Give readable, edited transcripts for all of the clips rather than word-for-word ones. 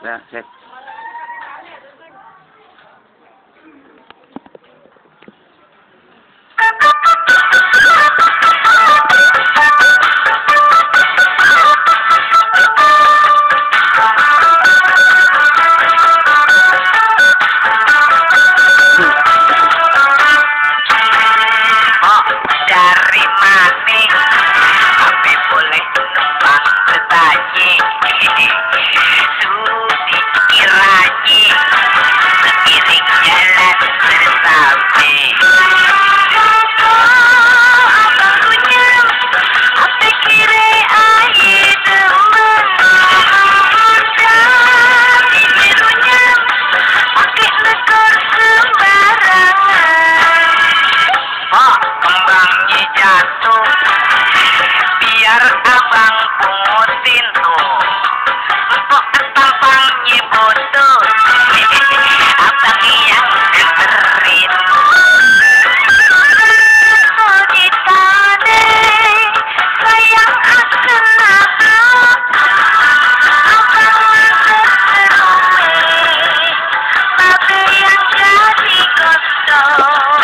Ya, cek. Dari mana sampai boleh numpang bertanya Sudi kiraji seiring jalan bersama abang kunyam apa kira air teman dari birunyam pakai negor sembarangan kembangnya jatuh biar abang pungutin tuh kok tampangnya bodoh abang yang nganterin oh ditane sayang akan aku abang nganterin tapi yang jadi kotor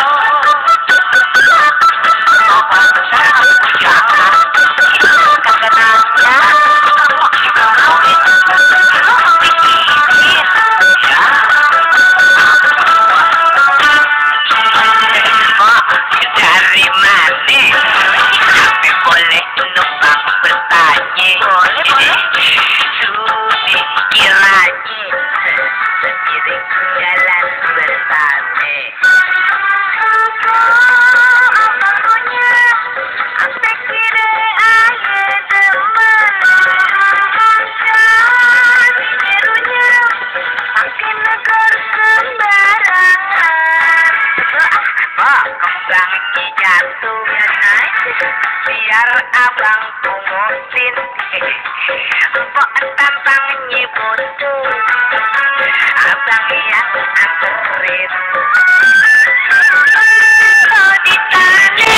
dari mana sampai boleh numpang bertanya boleh Sudi kiraji seiring jalan bersama abang punya apa kira air teman dari birunya makin negor sembarangan kembangnya jatuh biar abang pungutin kok tampangnya bodoh abang yang anterin oh ditane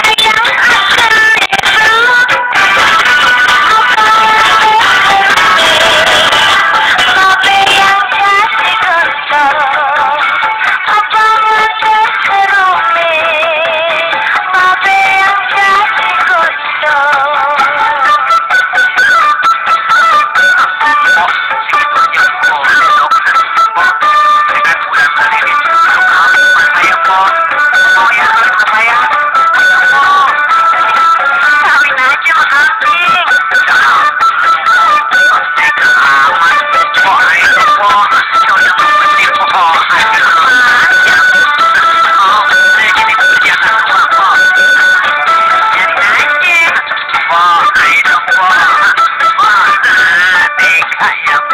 sayang akan itu tapi yang jadi kotor abang I am